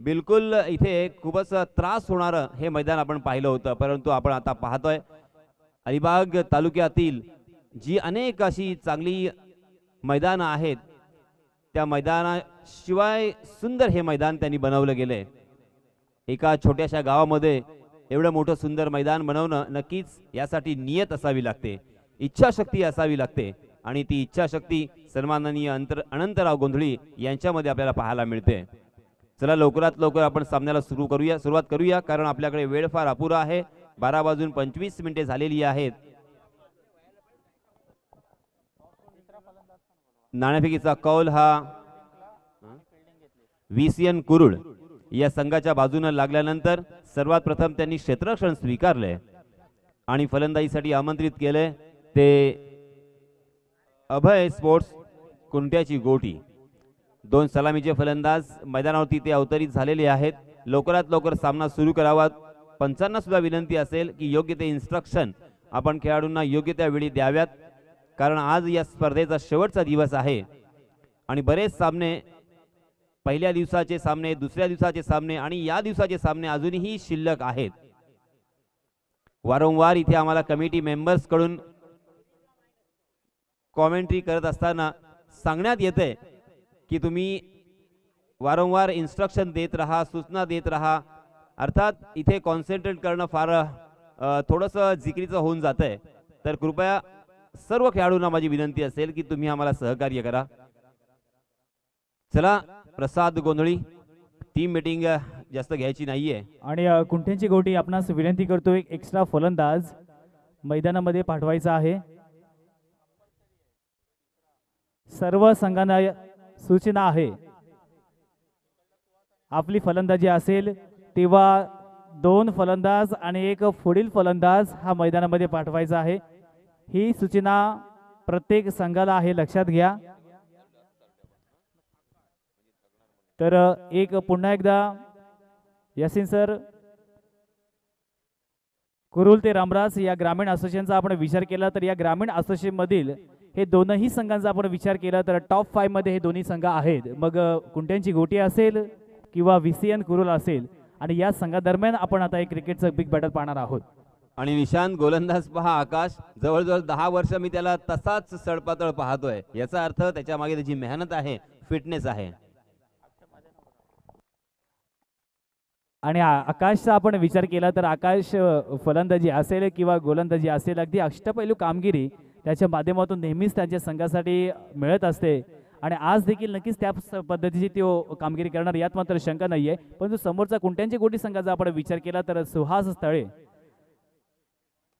बिलकुल इथे खूपच त्रास होणारं हे मैदान आपण पाहिलं होतं, परंतु आपण आता पाहतोय अलिबाग तालुक्यातील जी अनेक अशी चांगली मैदानं आहेत, त्या मैदानाशिवाय सुंदर हे मैदान त्यांनी बनवलं गेलंय. एका छोट्याशा गावामध्ये एवढं मोठं सुंदर मैदान बनवणं नक्कीच यासाठी नियत असावी लागते, इच्छाशक्ती असावी लागते आणि ती इच्छाशक्ती सन्माननीय अनंतराव गोंधळी यांच्यामध्ये आपल्याला पाहायला मिळते. चला लवकरात लवकर आपण सामन्याला सुरुवात करूया, कारण आपल्याकडे वेळ फार अपुरा आहे. 12:25 झालेली आहेत. नाणेफेकीचा कौल हा VCN कुरुळ या संघाच्या बाजूने लागल्यानंतर सर्वात प्रथम त्यांनी क्षेत्ररक्षण स्वीकारले आणि फलंदाजीसाठी आमंत्रित केले ते अभय स्पोर्ट्स कुंट्याची गोटी. 2 सलामीचे फलंदाज मैदानावरती ते अवतरित झालेले आहेत. लवकरात लवकर सामना सुरू करावा. पंचांना सुद्धा विनंती असेल की योग्य ते इन्स्ट्रक्शन आपण खेळाडूंना योग्य त्या वेळी द्याव्यात, कारण आज या स्पर्धेचा शेवटचा दिवस आहे आणि बरेच सामने, पहिल्या दिवसाचे सामने, दुसऱ्या दिवसाचे सामने आणि या दिवसाचे सामने अजूनही शिल्लक आहेत. वारंवार इथे आम्हाला कमिटी मेंबर्स कडून कॉमेंट्री करत असताना सांगण्यात येते की तुम्ही वारंवार इन्स्ट्रक्शन देत राहा, सूचना देत राहा. अर्थात इथे कॉन्सन्ट्रेट करणं फार थोडंसं जिकिरीचं होऊन जातंय, तर कृपया सर्व खेळाडूंना माझी विनंती असेल की तुम्ही आम्हाला सहकार्य करा. चला प्रसाद गोंधळी, टीम मीटिंग जास्त घ्यायची नाहीये आणि कुंट्यांची गोटी आपणास विनंती करतो, एक एक्स्ट्रा फलंदाज मैदानामध्ये पाठवायचा आहे. सर्व संघांना सूचना आहे, आपली फलंदाजी असेल तेव्हा 2 फलंदाज आणि एक पुढील फलंदाज हा मैदानामध्ये पाठवायचा आहे. ही सूचना प्रत्येक संघाला आहे, लक्षात घ्या. तर एक पुन्हा एकदा यासिन सर, कुरुल ते रामराज या ग्रामीण असोसिएशनचा आपण विचार केला तर या ग्रामीण असोसिएशन मधील हे दोनही संघांचा आपण विचार केला तर टॉप 5 मध्ये हे दोन्ही संघ आहेत. मग कुंट्यांची गोटी असेल किंवा VCN कुरुल असेल, आणि या संघादरम्यान आपण आता एक क्रिकेटचं बिग बॅटल पाहणार आहोत. आणि निशांत गोलंदाज पहा आकाश, जवळजवळ 10 वर्ष मी त्याला तसाच सडपातळ पाहतोय. याचा अर्थ त्याच्या मागे त्याची मेहनत आहे, फिटनेस आहे. आणि आकाशचा आपण विचार केला तर आकाश फलंदाजी असेल किंवा गोलंदाजी असेल, अगदी अष्टपैलू कामगिरी त्याच्या माध्यमातून नेहमीच त्यांच्या संघासाठी मिळत असते आणि आज देखील नक्कीच त्या पद्धतीची तो कामगिरी करणार यात मात्र शंका नाहीये. परंतु समोरचा कुंट्यांची गोटी संघाचा आपण विचार केला तर सुहास स्थळे,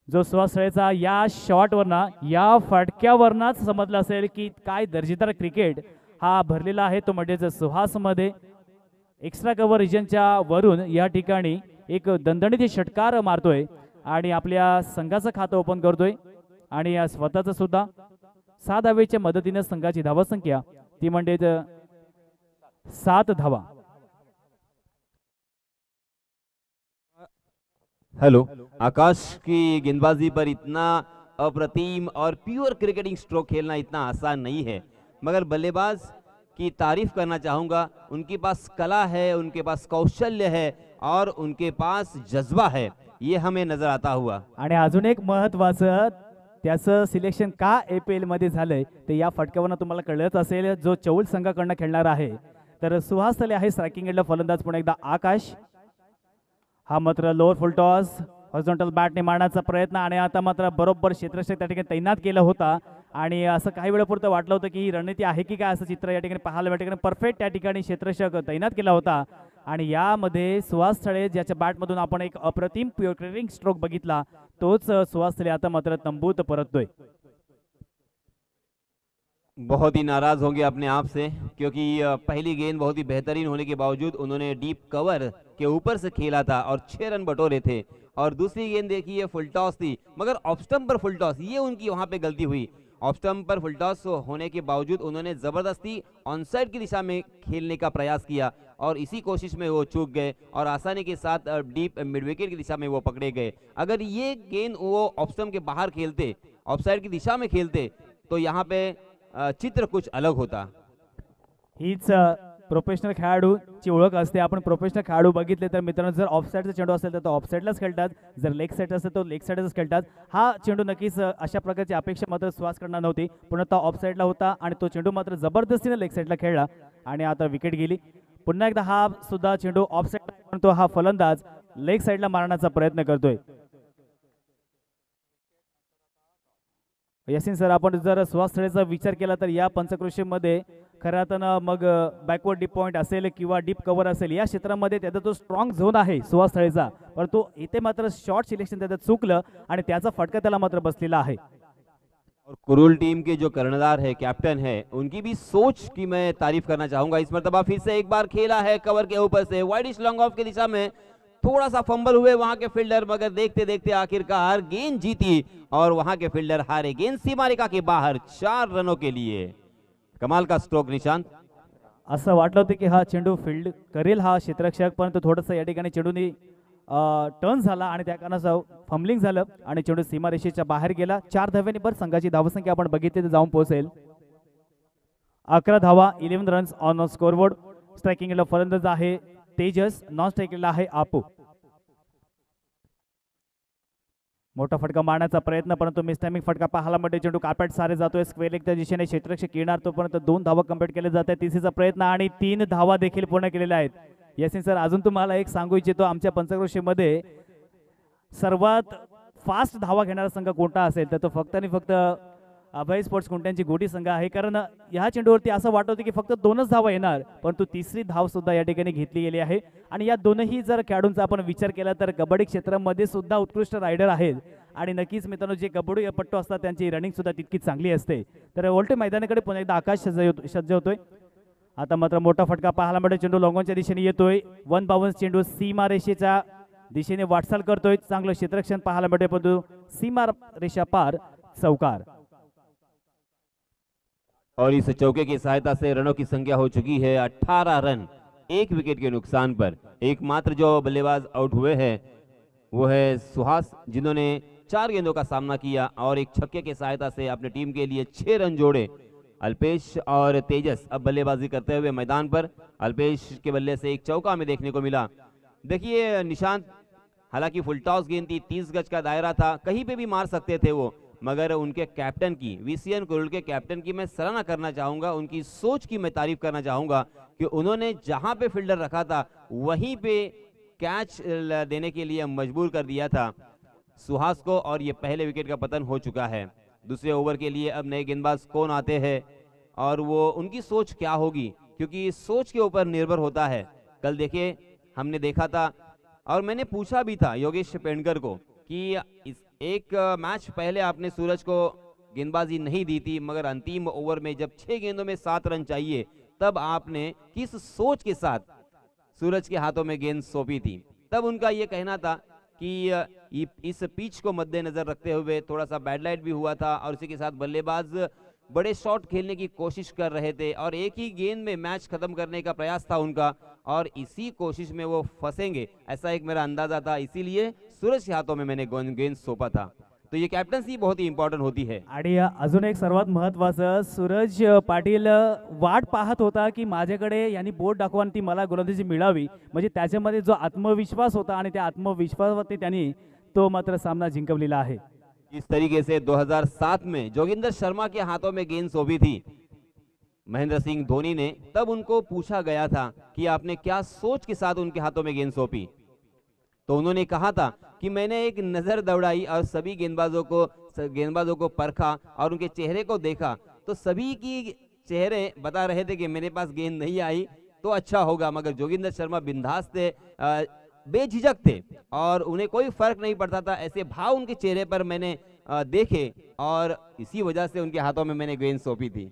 जो सुहास स्थळेचा या शॉटवरना, या फटक्यावरनाच समजलं असेल की काय दर्जेदार क्रिकेट हा भरलेला आहे तो म्हणजेच सुहासमध्ये. एक्स्ट्रा कव्हर रिजनच्या वरून या ठिकाणी एक दणदणीत षटकार मारतोय आणि आपल्या संघाचं खातं ओपन करतोय आणि स्वतःचं सुद्धा 6 धावेच्या मदतीने संघाची धावसंख्या ती म्हणजेच 7 धावा. हेलो आकाश की गेंदबाजी पर इतना अप्रतिम और प्योर क्रिकेटिंग स्ट्रोक खेलना इतना आसान नहीं है, मगर बल्लेबाज की तारीफ करना चाहूँगा. उनके पास कला है, उनके पास कौशल्य है और उनके पास जज्बा है, ये हमें नजर आता हुआ. आणि अजून एक महत्त्वाचं, त्याचं सिलेक्शन का APL मध्ये झालंय ते या फटक्यावरनं तुम्हाला कळलंच असेल. जो चौल संघाकडनं खेळणार आहे तर सुहास स्थळे आहे स्ट्रायकिंग एंडला फलंदाज. पुन्हा एकदा आकाश, हा मात्र लोअर फुल टॉस हॉरिझॉन्टल बॅटने मारण्याचा प्रयत्न आणि आता मात्र बरोबर क्षेत्ररक्षक त्या ठिकाणी तैनात केला होता आणि असं काही वेळापुरतं वाटलं होतं की ही रणनीती आहे की काय असं चित्र या ठिकाणी पाहायला या ठिकाणी परफेक्ट त्या ठिकाणी क्षेत्ररक्षक तैनात केला होता आणि यामध्ये सुहास स्थळे ज्याच्या बॅटमधून आपण एक अप्रतिम प्युअर क्रिकेटिंग स्ट्रोक बघितला तोच सुहास स्थळे आता मात्र तंबूत परततोय. बहुत ही नाराज होंगे अपने आप से, क्योंकि पहली गेंद बहुत ही बेहतरीन होने के बावजूद उन्होंने डीप कवर के ऊपर से खेला था और 6 रन बटोरे थे. और दूसरी गेंद देखिए फुल टॉस थी, मगर ऑफ स्टंप पर फुल टॉस, ये उनकी वहां पे गलती हुई. ऑफ स्टंप पर फुल टॉस होने के बावजूद उन्होंने जबरदस्ती ऑन साइड की दिशा में खेलने का प्रयास किया और इसी कोशिश में वो चूक गए और आसानी के साथ डीप मिड विकेट की दिशा में वो पकड़े गए. अगर ये गेंद वो ऑफ स्टंप के बाहर खेलते, ऑफ साइड की दिशा में खेलते, तो यहाँ पे चित्र कुछ अलग होता. हीच प्रोफेशनल खेळाडूची ओळख असते. आपण प्रोफेशनल खेळाडू बघितले तर मित्रांनो, जर ऑफसाईडचा चेंडू असेल तर तो ऑफसाईडलाच खेळतात, जर लेग साईड असेल तर लेग साईडच खेळतात. हा चेंडू नक्कीच अशा प्रकारची अपेक्षा मात्र सुहास करणार नव्हती, पुन्हा तो ऑफसाईडला होता आणि तो चेंडू मात्र जबरदस्तीने लेग साईडला खेळला आणि आता विकेट गेली. पुन्हा एकदा हा सुद्धा चेंडू ऑफसाईड, परंतु हा फलंदाज लेग साईडला मारण्याचा प्रयत्न करतोय. यासिन सर, आपण जर सुहास तळेचा विचार केला तर या पंचक्रोशीमध्ये खऱ्या अर्थानं मग बॅकवर्ड डीप पॉईंट असेल किंवा डीप कव्हर असेल, या क्षेत्रामध्ये त्याचा जो स्ट्रॉंग झोन आहे सुहास तळेचा, परंतु इथे मात्र शॉर्ट सिलेक्शन त्याचं चुकलं आणि त्याचा फटका त्याला मात्र बसलेला आहे. और कुरुल टीम के जो कर्णधार है, कैप्टन है, उनकी भी सोच की मैं तारीफ करना चाहूंगा. इस मरतबा फिर से एक बार खेला है कवर के ऊपर से वाइडिश लॉन्ग ऑफ की दिशा में, थोड़ा सा फंबल हुए वहां के फील्डर, मगर देखते देखते आखिरकार गेंद जीती और वहां के फील्डर हारे. गेंद सीमा रेखा के बाहर 4 रनों के लिए. कमाल का स्ट्रोक निशांत. असं वाटलं होतं की हा चेंडू फील्ड करेल हा क्षेत्ररक्षक, परंतु थोडंसं या ठिकाणी चेंडूनी टर्न झाला आणि त्या कारणाचं फंबलिंग झालं आणि चेंडू सीमारेषेच्या बाहेर गेला. 4 धाव्यांनी बरं संघाची धावसंख्या आपण बघितली तर जाऊन पोहोचेल 11 धावा, 11 रन्स ऑन स्कोरबोर्ड. स्ट्रायकिंगला फलंदाज आहे तेजस, नॉन स्ट्रायकिंगला आहे आपू. मोठा फटका मारण्याचा प्रयत्न, परंतु मिसटायमिंग फटका पाहायला मिळतो. चेंडू कार्पेट सारे जातोय स्क्वेअर लेगच्या दिशेने, क्षेत्ररक्षक येणार तोपर्यंत 2 धावा कंप्लीट केले जात आहेत. तिसरीचा प्रयत्न आणि 3 धावा देखील पूर्ण केलेल्या आहेत. यासिन सर, अजून तुम्हाला एक सांगू इच्छितो, आमच्या पंचक्रोशीमध्ये सर्वात फास्ट धावा घेणारा संघ कोणता असेल तर तो फक्त आणि फक्त अभय स्पोर्ट्स कुंट्यांची गोटी संघ आहे. कारण ह्या चेंडूवरती असं वाटत होतं की फक्त 2च धावा येणार, परंतु तिसरी धाव सुद्धा या ठिकाणी घेतली गेली आहे. आणि या दोनही जर खेळाडूंचा आपण विचार केला तर कबड्डी क्षेत्रामध्ये सुद्धा उत्कृष्ट रायडर आहेत आणि नक्कीच मित्रांनो, जे कबड्डीपट्टू असतात त्यांची रनिंग सुद्धा तितकीच चांगली असते. तर उलटे मैदानाकडे पुन्हा एकदा आकाश सज्ज होतोय. आता मात्र मोठा फटका पाहायला मिळतो. चेंडू लॉंगॉनच्या दिशेने येतोय. 1 बाउन्स चेंडू सीमा रेषेच्या दिशेने वाटचाल करतोय. चांगलं क्षेत्ररक्षण पाहायला मिळते, परंतु सीमा रेषा पार चौकार. और इस चौके की सहायता से रनों की संख्या हो चुकी है 18 रन, 1 विकेट के नुकसान पर. एकमात्र जो बल्लेबाज आउट हुए हैं वो है सुहास, जिन्होंने 4 गेंदों का सामना किया और एक छक्के की सहायता से अपने टीम के लिए 6 रन जोड़े. अल्पेश और तेजस अब बल्लेबाजी करते हुए मैदान पर. अल्पेश के बल्ले से एक चौका में देखने को मिला. देखिए निशांत, हालांकि फुल टॉस गेंद थी, 30 गज का दायरा था, कहीं पे भी मार सकते थे वो, मगर उनके कैप्टन की, वीसीएन कुरुल के कैप्टन की मैं सराहना करना चाहूंगा. उनकी सोच की मैं तारीफ करना चाहूंगा कि उन्होंने जहां पे फील्डर रखा था वहीं पे कैच देने के लिए मजबूर कर दिया था सुहास को, और ये पहले विकेट का पतन हो चुका है. दूसरे ओवर के लिए अब नए गेंदबाज कौन आते हैं और वो उनकी सोच क्या होगी, क्योंकि सोच के ऊपर निर्भर होता है. कल देखिए हमने देखा था और मैंने पूछा भी था योगेश पेंडकर को कि इस एक मैच पहले आपने सूरज को गेंदबाजी नहीं दी थी, मगर अंतिम ओवर में जब 6 गेंदों में 7 रन चाहिए तब आपने किस सोच के साथ सूरज के हाथों में गेंद सौंपी थी. तब उनका ये कहना था कि इस पिच को मद्देनजर रखते हुए थोड़ा सा बैड लाइट भी हुआ था और उसी के साथ बल्लेबाज बड़े शॉट खेलने की कोशिश कर रहे थे और एक ही गेंद में मैच खत्म करने का प्रयास था उनका, और इसी कोशिश में वो फंसेंगे ऐसा एक मेरा अंदाजा था. इसीलिए सूरज के हाथों में मैंने गेंद सौंपा था. तो ये कैप्टन्सी बहुत ही इंपॉर्टंट होती है. आणि अजून एक सर्वात महत्त्वाचं, सूरज पाटील वाट पाहत होता की माझ्याकडे यांनी बोट दाखवून ती मला गोलंदाजी मिळावी, म्हणजे त्याच्यामध्ये जो आत्मविश्वास होता आणि त्या आत्मविश्वासावरती त्यांनी तो मात्र सामना जिंकवलेला आहे. इस तरीके से 2007 में जोगिंदर शर्मा के हाथों में गेंद सौंपी थी महेंद्र सिंह धोनी ने. तब उनको पूछा गया था कि आपने क्या सोच के साथ उनके हाथों में गेंद सौंपी, तो उन्होंने कहा था कि मैंने एक नजर दौड़ाई और सभी गेंदबाजों को परखा और उनके चेहरे को देखा, तो सभी की चेहरे बता रहे थे कि मेरे पास गेंद नहीं आई तो अच्छा होगा, मगर जोगिंदर शर्मा बिंदास थे, बेझिझक थे और उन्हें कोई फर्क नहीं पड़ता था. ऐसे भाव उनके चेहरे पर मैंने देखे और इसी वजह से उनके हाथों में मैंने गेंद सौंपी थी.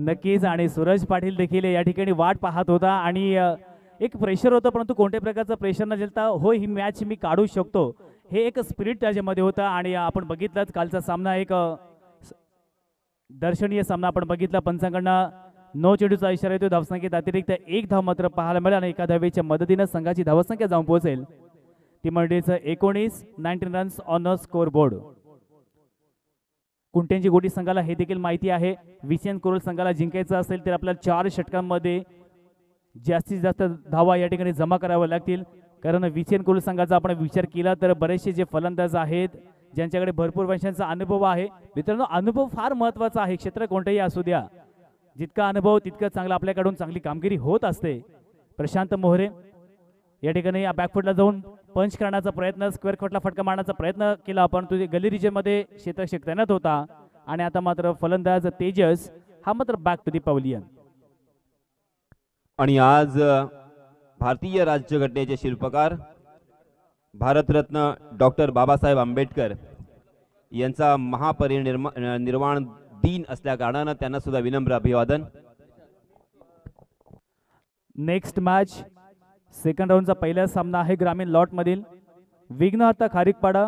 नक्कीच. आणि सूरज पाटील देखील या ठिकाणी वाट पाहत होता आणि एक प्रेशर होतं, परंतु कोणत्याही प्रकारचं प्रेशर न झेलता हो ही मॅच मी काढू शकतो हे एक स्पिरिट त्याच्यामध्ये होतं. आणि आपण बघितलंच कालचा सामना एक दर्शनीय सामना आपण बघितला. पंचांकडनं 9 चेंडूचा इशारा येतो. धावसंख्येत अतिरिक्त 1 धाव मात्र पाहायला मिळाली आणि एका धावेच्या मदतीनं संघाची धावसंख्या जाऊन पोहोचेल ती मंडळीचं 19 runs on a scoreboard. कुंट्यांची गोटी संघाला हे देखील माहिती आहे. विसेन कुरुल संघाला जिंकायचं असेल तर आपल्याला 4 षटकांमध्ये जास्तीत जास्त धावा या ठिकाणी जमा कराव्या लागतील, कारण विचेन कुल संघाचा आपण विचार केला तर बरेचसे जे फलंदाज आहेत ज्यांच्याकडे भरपूर वर्षांचा अनुभव आहे. मित्रांनो, अनुभव फार महत्त्वाचा आहे, क्षेत्र कोणतेही असू द्या. जितका अनुभव तितकं चांगलं आपल्याकडून चांगली कामगिरी होत असते. प्रशांत मोहरे या ठिकाणी बॅकफुटला जाऊन पंच करण्याचा प्रयत्न, स्क्वेअर फुटला फटका मारण्याचा प्रयत्न केला, पण तुझे गली रिजनमध्ये क्षेत्ररक्षक तैनात होता. आणि आता मात्र फलंदाज तेजस हा मात्र बॅक टू दी पवेलियन. आणि आज भारतीय राज्यघटनेचे शिल्पकार भारतरत्न डॉक्टर बाबासाहेब आंबेडकर यांचा निर्वाण दिन असल्या कारणानं त्यांना सुद्धा विनम्र अभिवादन. नेक्स्ट मॅच सेकंड राऊंडचा पहिला सामना आहे ग्रामीण लॉट मधील विघ्नहर्ता खारीकपाडा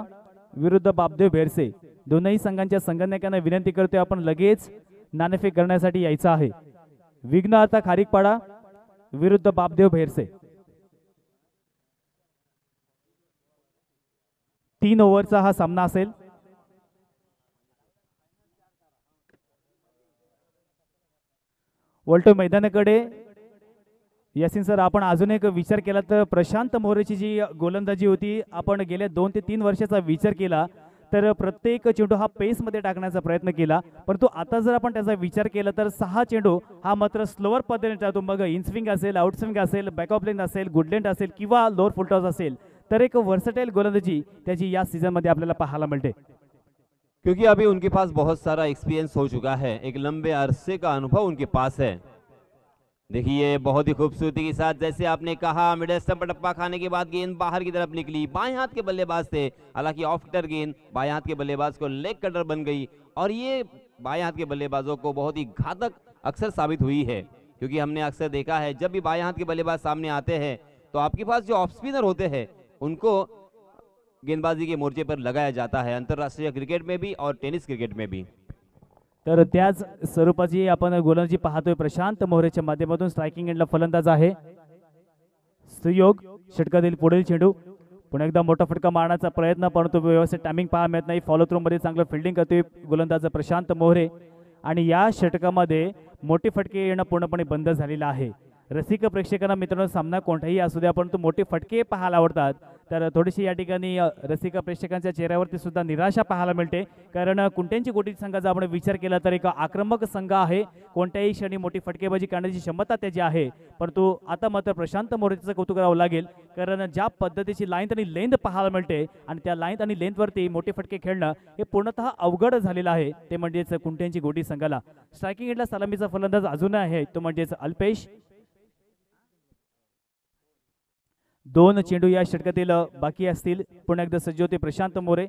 विरुद्ध बापदेव भेरसे. दोनही संघांच्या संघटनांना विनंती करतोय आपण लगेच नाणेफेक करण्यासाठी यायचं आहे. विघ्नहर्ता खारीकपाडा विरुद्ध बापदेव भेरसे. 3 ओव्हरचा हा सामना असेल. वलटो मैदानाकडे यासिन सर, आपण अजून एक विचार केला तर प्रशांत मोहरेची जी गोलंदाजी होती, आपण गेल्या 2 ते 3 वर्षाचा विचार केला तर प्रत्येक चेंडू हा पेसमध्ये टाकण्याचा प्रयत्न केला, परंतु आता जर आपण त्याचा विचार केला तर 6 चेंडू हा मात्र स्लोअर पद्धतीने टाकतो. मग इनस्विंग असेल, आउटस्विंग असेल, बॅकअप लेन असेल, गुडलेंड असेल किंवा लोअर फुलटॉस असेल, तर एक वर्सटाइल गोलंदाजी त्याची या सीझनमध्ये आपल्याला पाहायला मिळते. क्योंकि अभी उनके पास बहुत सारा एक्सपीरियंस हो चुका है, एक लंबे अरसे का अनुभव उनके पास है. देखिए बहुत ही खूबसूरती के साथ, जैसे आपने कहा, मिडल स्टंप पर टप्पा खाने के बाद गेंद बाहर की तरफ निकली. बाएं हाथ के बल्लेबाज थे, हालांकि ऑफ कटर गेंद बाएं हाथ के बल्लेबाज को लेग कटर बन गई और ये बाएं हाथ के बल्लेबाजों को बहुत ही घातक अक्सर साबित हुई है. क्योंकि हमने अक्सर देखा है जब भी बाएं हाथ के बल्लेबाज सामने आते हैं तो आपके पास जो ऑफ स्पिनर होते हैं उनको गेंदबाजी के मोर्चे पर लगाया जाता है, अंतरराष्ट्रीय क्रिकेट में भी और टेनिस क्रिकेट में भी. तर त्याच स्वरूपाची आपण गोलंदाजी पाहतोय. प्रशांत मोहरेच्या माध्यमातून स्ट्रायकिंग एंडला फलंदाज आहे सुयोग. षटकातील पुढील चेंडू पुन्हा एकदा मोठा फटका मारण्याचा प्रयत्न, परंतु व्यवस्थित टायमिंग पाहायला मिळत नाही. फॉलो थ्रू मध्ये चांगलं फिल्डिंग करतोय गोलंदाज प्रशांत मोहरे आणि या षटकामध्ये मोठे फटके येणं पूर्णपणे बंद झालेलं आहे. रसिक प्रेक्षकांना मित्रांनो, सामना कोणताही असू द्या परंतु मोठे फटके पाहायला आवडतात, तर थोडीशी या ठिकाणी रसिक प्रेक्षकांच्या चेहऱ्यावरती सुद्धा निराशा पाहायला मिळते. कारण कुंट्यांची गोटी संघाचा आपण विचार केला तर एक आक्रमक संघ आहे, कोणत्याही क्षणी मोठी फटकेबाजी करण्याची क्षमता त्याची आहे. परंतु आता मात्र प्रशांत मोरेचं कौतुक करावं लागेल, कारण ज्या पद्धतीची लाईन आणि लेंथ पाहायला मिळते आणि त्या लाईन आणि लेंथवरती मोठे फटके खेळणं हे पूर्णतः अवघड झालेलं आहे. ते म्हणजेच कुंट्यांची गोटी संघाला. स्ट्रायकिंग एंडला सलामीचा फलंदाज अजून आहे, तो म्हणजेच अल्पेश. 2 चेंडू या षटकातील बाकी असतील. पुन्हा एकदा सज्ज होते प्रशांत मोरे.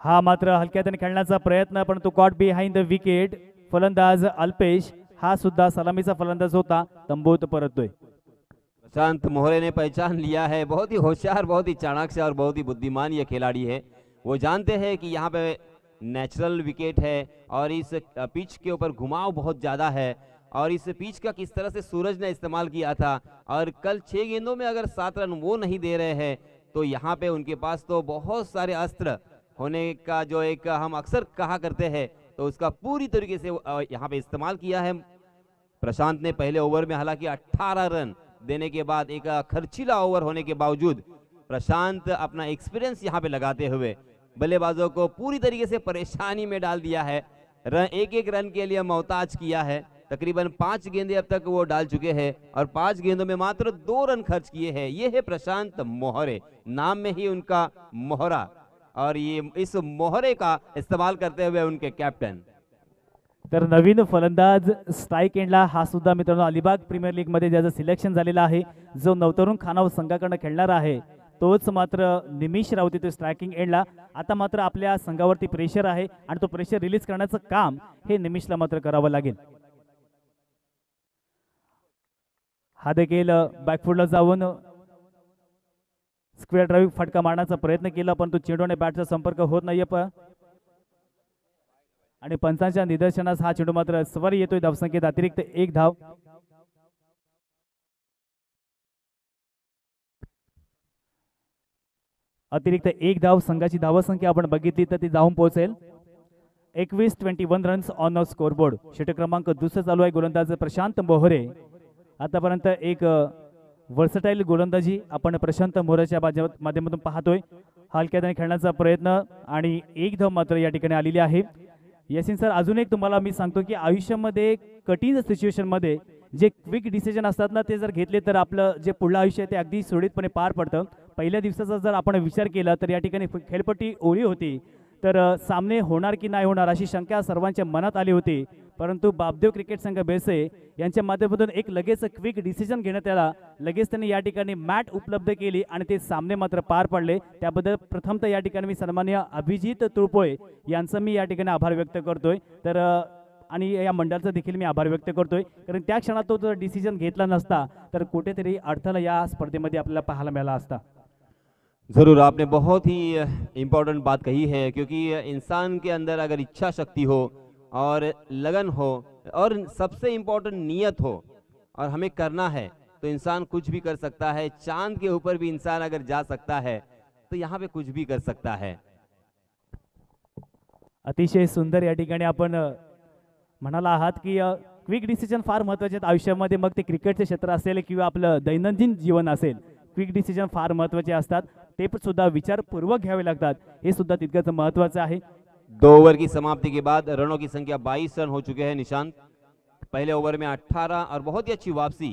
हा मात्र हलक्यातून खेळण्याचा प्रयत्न, परंतु कॉट बिहाइंड द विकेट. फलंदाज अल्पेश हा सुद्धा सलामीचा फलंदाज होता, तंबूत परततोय. प्रशांत मोहरे ने पहचान लिया है, बहुत ही होशियार, बहुत ही चाणक्य और बहुत ही बुद्धिमान ये खिलाड़ी है. वो जानते हैं कि यहाँ पे नेचुरल विकेट है और इस पिच के ऊपर घुमाव बहुत ज़्यादा है और इस पिच का किस तरह से सूरज ने इस्तेमाल किया था और कल 6 गेंदों में अगर 7 रन वो नहीं दे रहे हैं तो यहाँ पे उनके पास तो बहुत सारे अस्त्र होने का जो एक हम अक्सर कहा करते हैं, तो उसका पूरी तरीके से यहाँ पे इस्तेमाल किया है प्रशांत ने. पहले ओवर में हालांकि 18 रन देने के बाद एक खर्चीला ओवर होने के बावजूद प्रशांत अपना एक्सपीरियंस यहाँ पे लगाते हुए बल्लेबाजों को पूरी तरीके से परेशानी में डाल दिया है. एक रन के लिए मोहताज किया है. तकरीबन 5 गेंदें अब तक वो डाल चुके हैं और 5 गेंदों में मात्र 2 रन खर्च किए हैं. ये है प्रशांत मोहरे, नाम में ही उनका मोहरा, और ये इस मोहरे का इस्तेमाल करते हुए उनके कैप्टन. तर नवीन फलंदाज स्ट्राइक एंडला हा सुद्धा मित्रांनो अलिबाग प्रीमियर लीग मध्ये ज्याचं सिलेक्शन झालेलं आहे, जो नवतरुण खानाव संघाकडनं खेळणार आहे तोच मात्र निमिष राऊत येतो स्ट्रायकिंग एंडला. आता मात्र आपल्या संघावरती प्रेशर आहे आणि तो प्रेशर रिलीज करण्याचं काम हे निमिषला मात्र करावं लागेल. हा देखील बॅकफुटला जाऊन स्क्वेअर ड्राईव्ह फटका मारण्याचा प्रयत्न केला, परंतु चेंडूने बॅटचा संपर्क होत नाहीये आणि पंचांच्या निदर्शनास हा चेंडू मात्र स्वर येतोय. धावसंख्येत अतिरिक्त 1 धाव. अतिरिक्त 1 धाव संघाची धावसंख्या आपण बघितली तर ती जाऊन पोहोचेल 21 रन्स ऑन अ स्कोरबोर्ड. षटक क्रमांक दुसरा चालू आहे. गोलंदाज प्रशांत मोहरे. आतापर्यंत एक वर्सटाईल गोलंदाजी आपण प्रशांत मोहरेच्या माध्यमातून पाहतोय. हलक्याने खेळण्याचा प्रयत्न आणि एक धाव मात्र या ठिकाणी आलेली आहे. यासिन सर, अजून एक तुम्हाला मी सांगतो की आयुष्यामध्ये कठीण सिच्युएशनमध्ये जे क्विक डिसिजन असतात ना, ते जर घेतले तर आपलं जे पुढलं आयुष्य आहे ते अगदी सुरळीतपणे पार पडतं. पहिल्या दिवसाचा जर आपण विचार केला तर या ठिकाणी खेळपट्टी ओली होती, तर सामने होणार की नाही होणार अशी शंका सर्वांच्या मनात आली होती. परंतु बापदेव क्रिकेट संघ बेसे यांच्या माध्यमातून एक लगेच क्विक डिसिजन घेण्यात आला. लगेच त्यांनी या ठिकाणी मॅट उपलब्ध केली आणि ते सामने मात्र पार पडले. त्याबद्दल प्रथमतः या ठिकाणी मी सन्माननीय अभिजित तुळपोळे यांचं मी या ठिकाणी आभार व्यक्त करतोय. तर आणि या मंडळाचा देखील मी आभार व्यक्त करतोय, कारण त्या क्षणात तो जर डिसिजन घेतला नसता तर कुठेतरी अडथळा या स्पर्धेमध्ये आपल्याला पाहायला मिळाला असता. जरूर, आपने बहुत ही इम्पोर्टेंट बात कही है, क्योंकि इंसान के अंदर अगर इच्छा शक्ति हो और लगन हो और सबसे इम्पोर्टेंट नीयत हो और हमें करना है तो इंसान कुछ भी कर सकता है. चांद के ऊपर भी इंसान अगर जा सकता है तो यहाँ पे कुछ भी कर सकता है. अतिशय सुंदर या ठिकाणी आपण म्हणाला आहात की क्विक डिसिजन फार महत्त्वाचे आहेत आयुष्यामध्ये. मग ते क्रिकेटचे क्षेत्र असेल किंवा आपलं दैनंदिन जीवन असेल, क्विक डिसिजन फार महत्त्वाचे असतात. ते सुद्धा विचारपूर्वक घ्यावे लागतात, हे सुद्धा तितकंच महत्त्वाचं आहे. 2 ओवर की समाप्ति के बाद रनों की संख्या 22 रन हो चुके हैं. निशांत, पहले ओवर में 18 और बहुत ही अच्छी वापसी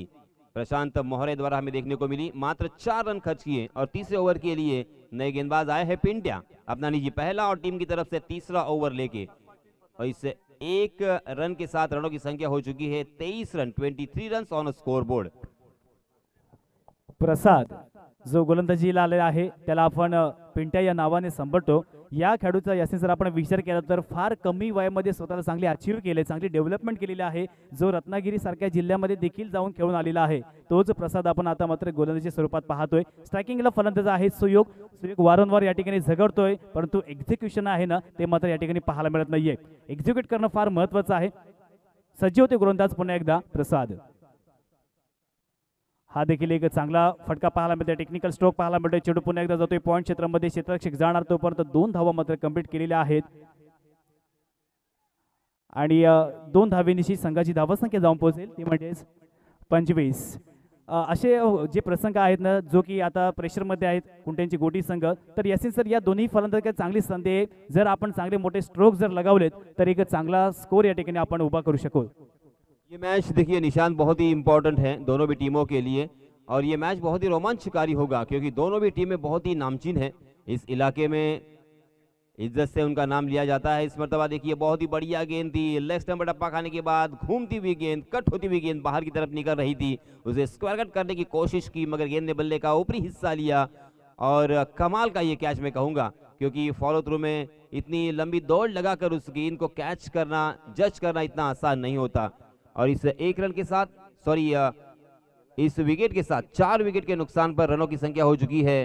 प्रशांत मोहरे द्वारा हमें देखने को मिली. मात्र 4 रन खर्च किए और तीसरे ओवर के लिए नए गेंदबाज आए हैं पिंट्या. अपना निजी पहला और टीम की तरफ से तीसरा ओवर लेके, और इससे 1 रन के साथ रनों की संख्या हो चुकी है 23 run. 23 run on scoreboard. Prasad जो गोलंदाजीला आलेला आहे त्याला आपण पिंट्या या नावाने संबोधतो. या खेळाडूचा यासिन सर आपण विचार केला तर फार कमी वयामध्ये स्वतःला चांगली अचीव्ह केले, चांगली डेव्हलपमेंट केलेली आहे. जो रत्नागिरी सारख्या जिल्ह्यामध्ये देखील जाऊन खेळून आलेला आहे तोच प्रसाद आपण आता मात्र गोलंदाजी स्वरूपात पाहतोय. स्ट्रायकिंगला फलंदाज आहे सुयोग वारंवार या ठिकाणी झगडतोय, परंतु एक्झिक्युशन आहे ना ते मात्र या ठिकाणी पाहायला मिळत नाहीये. एक्झिक्यूट करणं फार महत्त्वाचं आहे. सज्ज होते गोलंदाज पुन्हा एकदा प्रसाद. हा देखील एक चांगला फटका पाहायला मिळतोय, टेक्निकल स्ट्रोक पाहायला मिळतोय. चेंडू पुन्हा एकदा जातोय पॉईंट क्षेत्रामध्ये, क्षेत्ररक्षक जाणार तोपर्यंत 2 धावा मात्र कंप्लीट केलेल्या आहेत आणि 2 धावेनिशी संघाची धावसंख्या जाऊन पोहोचेल ती म्हणजे 25. असे जे प्रसंग आहेत ना जो की आता प्रेशरमध्ये आहेत कुंट्यांची गोटी संघ, तर यासिन सर या दोन्ही फलंदाजांना चांगली संधी आहे. जर आपण चांगले मोठे स्ट्रोक जर लगावलेत तर एक चांगला स्कोर या ठिकाणी आपण उभा करू शकू. ये मैच देखिए निशांत बहुत ही इम्पोर्टेंट है दोनों भी टीमों के लिए, और ये मैच बहुत ही रोमांचकारी होगा क्योंकि दोनों भी टीमें बहुत ही नामचीन हैं. इस इलाके में इज्जत से उनका नाम लिया जाता है. इस मरतबा देखिए बहुत ही बढ़िया गेंद थी, लेग स्टंप पर टप्पा खाने के बाद घूमती हुई गेंद, कट होती हुई गेंद बाहर की तरफ निकल रही थी. उसे स्क्वायर कट करने की कोशिश की मगर गेंद ने बल्ले का ऊपरी हिस्सा लिया और कमाल का ये कैच मैं कहूँगा, क्योंकि फॉलो थ्रू में इतनी लंबी दौड़ लगाकर उस गेंद को कैच करना, जज करना इतना आसान नहीं होता. और इस 1 रन के साथ इस विकेट के साथ 4 विकेट के नुकसान पर रनों की संख्या हो चुकी है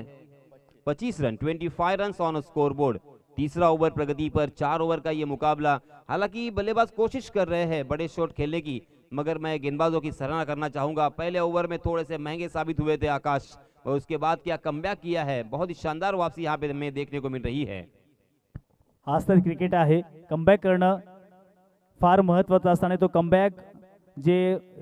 25 run. 25 run on score board. तीसरा ओवर प्रगति पर. 4 ओवर का ये मुकाबला. हालांकि बल्लेबाज कोशिश कर रहे हैं बड़े शॉट खेलने की, मगर मैं गेंदबाजों की सराहना करना चाहूंगा. पहले ओवर में थोड़े से महंगे साबित हुए थे आकाश, और उसके बाद क्या कमबैक किया है. बहुत ही शानदार वापसी यहाँ पे हमें देखने को मिल रही है. आज तर क्रिकेट आहे, कमबॅक करणं फार महत्त्वाचं असताना तो कमबॅक जे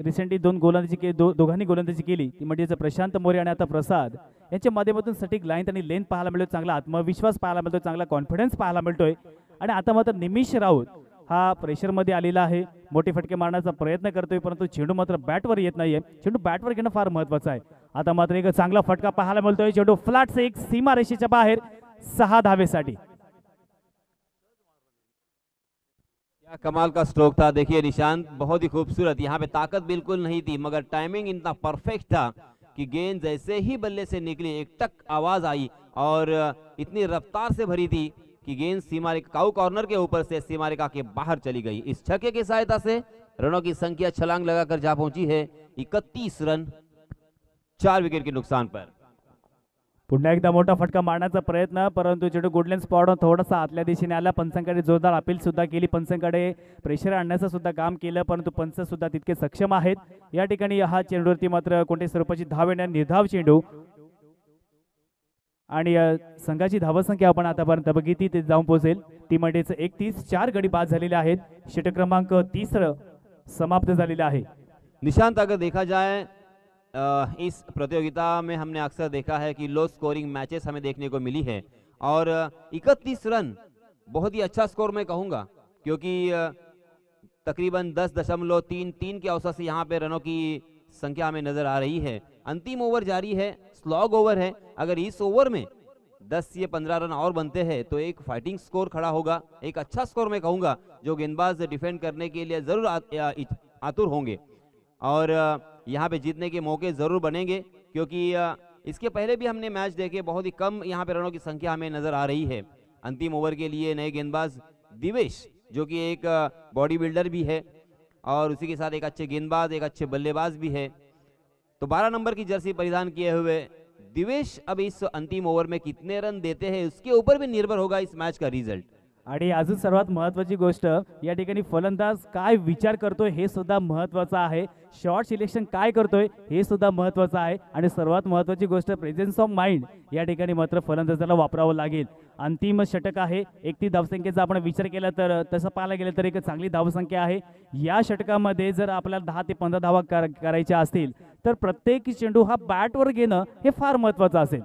रिसेंटली दोघांनी गोलंदाजी केली ती म्हणजे प्रशांत मोरे आणि आता प्रसाद यांच्या माध्यमातून सटीक लाईन आणि लेंथ पाहायला मिळतो, चांगला आत्मविश्वास पाहायला मिळतो, चांगला कॉन्फिडन्स पाहायला मिळतोय. आणि आता मात्र निमिष राऊत हा प्रेशरमध्ये आलेला आहे, मोठे फटके मारण्याचा प्रयत्न करतोय, परंतु चेंडू मात्र बॅटवर येत नाहीये. चेंडू बॅटवर घेणं फार महत्त्वाचं आहे. आता मात्र एक चांगला फटका पाहायला मिळतोय. चेंडू फ्लॅट एक सीमा रेषेच्या बाहेर 6 धावेसाठी. कमाल का स्ट्रोक था. देखिए निशांत, बहुत ही खूबसूरत. यहाँ पे ताकत बिल्कुल नहीं थी मगर टाइमिंग इतना परफेक्ट था कि गेंद जैसे ही बल्ले से निकली एक टक आवाज आई और इतनी रफ्तार से भरी थी कि गेंद सीमा रेखा काऊ कॉर्नर के ऊपर से सीमा रेखा के बाहर चली गई. इस छक्के की सहायता से रनों की संख्या छलांग लगाकर जा पहुंची है 31 रन 4 विकेट के नुकसान पर. पुन्हा एकदा मोठा फटका मारण्याचा प्रयत्न, परंतु चेंडू गुडलँड स्पॉट थोडासा आतल्या दिशेने आला. पंचांकडे जोरदार अपील सुद्धा केली, पंचांकडे प्रेशर आणण्याचं सुद्धा काम केलं, परंतु पंच सुद्धा तितके सक्षम आहेत. या ठिकाणी हा चेंडूवरती मात्र कोणत्याही स्वरूपाची धाव येणार निर्धाव चेंडू आणि संघाची धावसंख्या आपण आतापर्यंत बघितली ते जाऊन पोहोचेल ती म्हणजेच 31. 4 गडी बाद झालेले आहेत. षटक क्रमांक 30 समाप्त झालेला आहे. निशांत, अगर देखा जाए इस प्रतियोगिता में हमने अक्सर देखा है कि लो स्कोरिंग मैचेस हमें देखने को मिली है और 31 रन बहुत ही अच्छा स्कोर मैं कहूँगा, क्योंकि तकरीबन 10.33 के औसत से यहाँ पे रनों की संख्या हमें नजर आ रही है। अंतिम ओवर जारी है, स्लॉग ओवर है। अगर इस ओवर में 10 या 15 रन और बनते हैं तो एक फाइटिंग स्कोर खड़ा होगा, एक अच्छा स्कोर मैं कहूँगा, जो गेंदबाज डिफेंड करने के लिए जरूर आतुर होंगे और यहाँ पे जीतने के मौके जरूर बनेंगे, क्योंकि इसके पहले भी हमने मैच देखे, बहुत ही कम यहाँ पे रनों की संख्या हमें नजर आ रही है। अंतिम ओवर के लिए नए गेंदबाज दिवेश, जो कि एक बॉडी बिल्डर भी है और उसी के साथ एक अच्छे गेंदबाज, एक अच्छे बल्लेबाज भी है, तो 12 नंबर की जर्सी परिधान किए हुए दिवेश अब इस अंतिम ओवर में कितने रन देते हैं उसके ऊपर भी निर्भर होगा इस मैच का रिझल्ट। आणि अजून सर्वात महत्त्वाची गोष्ट या ठिकाणी फलंदाज काय विचार करतोय हे सुद्धा महत्त्वाचं आहे. शॉट सिलेक्शन काय करतोय हे सुद्धा महत्त्वाचं आहे आणि सर्वात महत्त्वाची गोष्ट प्रेझेन्स ऑफ माइंड या ठिकाणी मात्र फलंदाजाला वापरावं लागेल. अंतिम षटक आहे. 31 धावसंख्येचा आपण विचार केला तर तसं पाहायला गेलं तर एक चांगली धावसंख्या आहे. या षटकामध्ये जर आपल्याला 10 ते 15 धावा करायच्या असतील तर प्रत्येक चेंडू हा बॅटवर घेणं हे फार महत्त्वाचं असेल.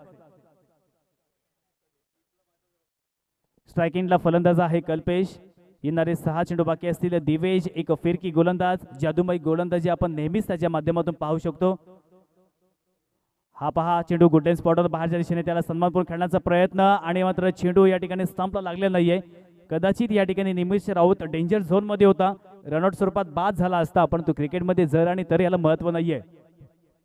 स्ट्रायकिंगला फलंदाज आहे कल्पेश. येणारे 6 चेंडू बाकी असतील. दिवेश एक फिरकी गोलंदाज, जादूमय गोलंदाजी आपण नेहमीच त्याच्या माध्यमातून पाहू शकतो. हा पहा चेंडू गुड्डेन स्पॉटवर बाहेरच्या दिशेने त्याला सन्मानपूर्ण खेळण्याचा प्रयत्न आणि मात्र चेंडू या ठिकाणी स्टंपला लागलेला नाहीये. कदाचित या ठिकाणी निमिष राऊत डेंजर झोन मध्ये होता, रनआउट स्वरूपात बाद झाला असता, परंतु क्रिकेटमध्ये जर आणि तर याला महत्व नाहीये.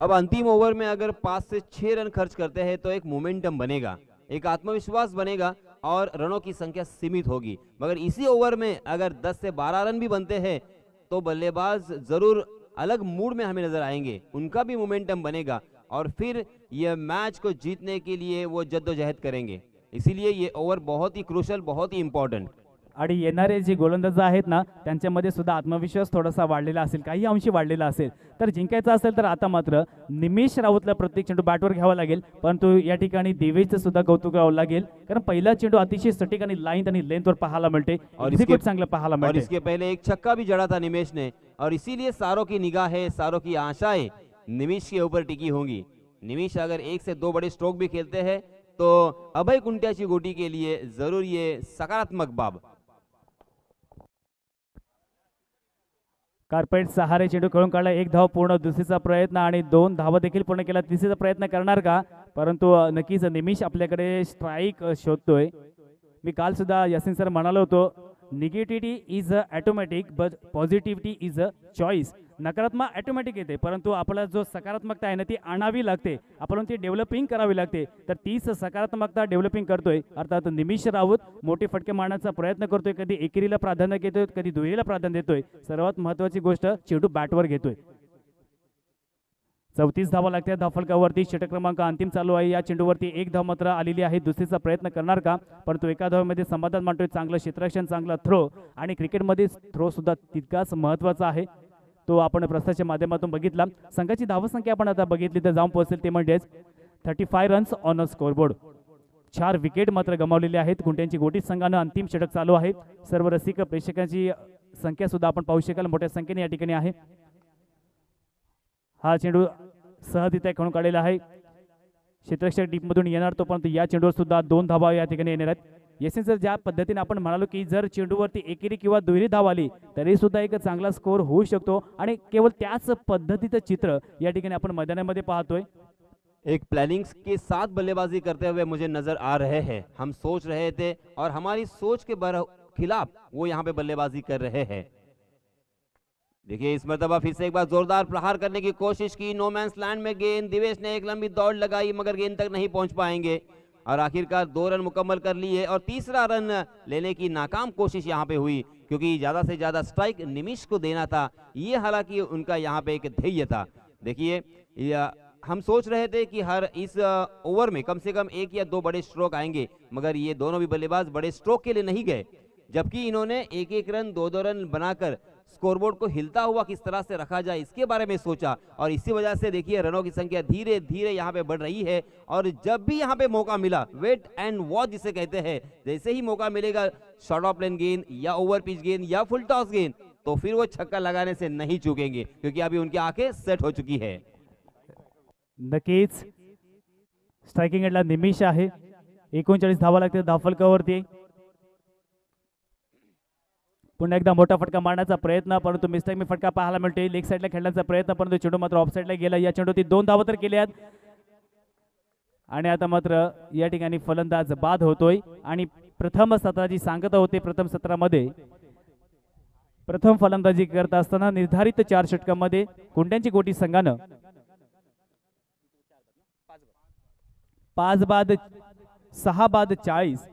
अब अंतिम ओवर में अगर 5 से 6 रन खर्च करते हैं तो एक मोमेंटम बनेगा, एक आत्मविश्वास बनेगा और रनों की संख्या सीमित होगी। मगर इसी ओवर में अगर 10 से 12 रन भी बनते हैं तो बल्लेबाज जरूर अलग मूड में हमें नजर आएंगे, उनका भी मोमेंटम बनेगा और फिर ये मैच को जीतने के लिए वो जद्दोजहद करेंगे। इसीलिए ये ओवर बहुत ही क्रूशल, बहुत ही इंपॉर्टेंट। आणि येणारे जे गोलंदाज आहेत ना त्यांच्यामध्ये सुद्धा आत्मविश्वास थोडासा वाढलेला असेल, काही अंशी वाढलेला असेल. तर जिंकायचं असेल तर आता मात्र निमिष राऊतला प्रत्येक चेंडू बॅटवर घ्यावा लागेल, परंतु या ठिकाणी दिवेशचं सुद्धा कौतुक करावं लागेल, कारण पहिला चेंडू अतिशय सटीक आणि लाईन आणि लेंथवर पाहायला मिळते और एक्झिक्यूट चांगलं पाहायला और मिळते. इसके पहले एक छक्का भी जड़ा था निमेश ने और इसीलिए सारों की निगाहें, सारों की आशाएं निमिष के ऊपर टिकी होंगी। निमिष अगर 1 से 2 बड़े स्ट्रोक भी खेलते हैं तो अभय कुंट्याची गोटी के लिए जरूर ये सकारात्मक बाब। कार्पेट सहारे चेंडू खेळून काढला, 1 धाव पूर्ण, दुसरीचा प्रयत्न आणि 2 धावा देखील पूर्ण केला. तिसरीचा प्रयत्न करणार का, परंतु नक्कीच निमिष आपल्याकडे स्ट्राईक शोधतोय. मी काल सुद्धा यासिन सर म्हणालो होतो, negativity is a automatic but positivity is a choice. नकारात्मक ऑटोमॅटिक येते, परंतु आपला जो सकारात्मकता आहे ना ती आणावी लागते, आपण ती डेव्हलपिंग करावी लागते. तर तीच सकारात्मकता डेव्हलपिंग करतोय. अर्थात निमिष राऊत मोठे फटके मारण्याचा प्रयत्न करतोय, कधी एकेरीला प्राधान्य घेतोय, कधी दुहेरीला प्राधान्य देतोय. सर्वात महत्त्वाची गोष्ट चेंडू बॅटवर घेतोय. 34 धावा लागतात धावफलकावरती. षटक क्रमांक अंतिम चालू आहे. या चेंडूवरती 1 धाव मात्र आलेली आहे. दुसरीचा प्रयत्न करणार का, परंतु एका धावामध्ये समाधान मानतोय. चांगलं क्षेत्ररक्षण, चांगला थ्रो, आणि क्रिकेटमध्ये थ्रो सुद्धा तितकाच महत्त्वाचा आहे, तो आपण प्रसाच्या माध्यमातून बघितला. संघाची धावसंख्या आपण आता बघितली तर जाऊन पोहोचेल ते म्हणजेच 35 runs on a scoreboard. 4 wicket मात्र गमावलेले आहेत. कुंट्यांची गोटी संघानं अंतिम षटक चालू आहे. सर्व रसिक प्रेक्षकांची संख्या सुद्धा आपण पाहू शकाल मोठ्या संख्येने या ठिकाणी आहे. हा चेंडू सहजरित्या खेळून काढलेला आहे. क्षेत्ररक्षक डीपमधून येणार तो, परंतु या चेंडूवर सुद्धा 2 धावा या ठिकाणी येणार आहेत. येसेन सर, ज्या पद्धतीने आपण म्हणालो की जर चेंडूवरती एकेरी किंवा दुहेरी धाव आली तरी सुद्धा एक चांगला स्कोर होऊ शकतो, आणि केवळ त्याच पद्धतीचं चित्र या ठिकाणी आपण मैदानामध्ये पाहतोय. एक प्लानिंग के साथ बल्लेबाजी करते हुए मुझे नजर आ रहे हैं. हम सोच रहे थे और हमारी सोच के खिलाफ वो यहाँ पे बल्लेबाजी कर रहे हैं. देखिए इस मर्तबा फिर से एक बार जोरदार प्रहार करने की कोशिश की. नो मैंस लैंड में गेंद, दिवेश ने एक लंबी दौड़ लगाई मगर गेंद तक नहीं पहुंच पाएंगे और आखिरकार 2 रन मुकम्मल कर लिए और तीसरा रन लेने की नाकाम कोशिश यहाँ पे हुई, क्योंकि ज्यादा से ज्यादा स्ट्राइक निमिष को देना था. ये हालांकि उनका यहाँ पे एक ध्येय था. देखिए हम सोच रहे थे कि हर इस ओवर में कम से कम 1 या 2 बड़े स्ट्रोक आएंगे, मगर ये दोनों भी बल्लेबाज बड़े स्ट्रोक के लिए नहीं गए, जबकि इन्होंने 1-1 रन 2-2 रन बनाकर स्कोरबोर्ड को हिलता हुआ किस तरह से रखा जाए इसके बारे में सोचा, और इसी वजह से देखिए रनों की संख्या धीरे धीरे यहाँ पे बढ़ रही है। और जब भी यहाँ पे मौका मिला, वेट एंड वॉच जिसे कहते हैं, जैसे ही मौका मिलेगा शॉर्ट ऑफ लेन गेंद या ओवर पिच गेंद या फुल टॉस गेंद, तो फिर वो छक्का लगाने से नहीं चूकेंगे, क्योंकि अभी उनकी आंखें सेट हो चुकी है। नक्कीच स्ट्रायकिंग एंडला निमिष आहे, 39 धावा लागते धावफलकावरती. पुन्हा एकदा मोठा फटका मारण्याचा प्रयत्न, परंतु मिस्टेक फटका पाहायला मिळते. लेग साईडला खेळण्याचा प्रयत्न, परंतु चेंडू मात्र ऑफ साईडला गेला. या चेंडूवरती 2 धावा तर केल्यात आणि आता मात्र या ठिकाणी फलंदाज बाद होतोय. आणि प्रथम सत्राची सांगता होते, प्रथम सत्रामध्ये प्रथम फलंदाजी करत असताना निर्धारित 4 षटकांमध्ये कुंड्यांची गोटी संघानं 5 बाद 6 बाद 40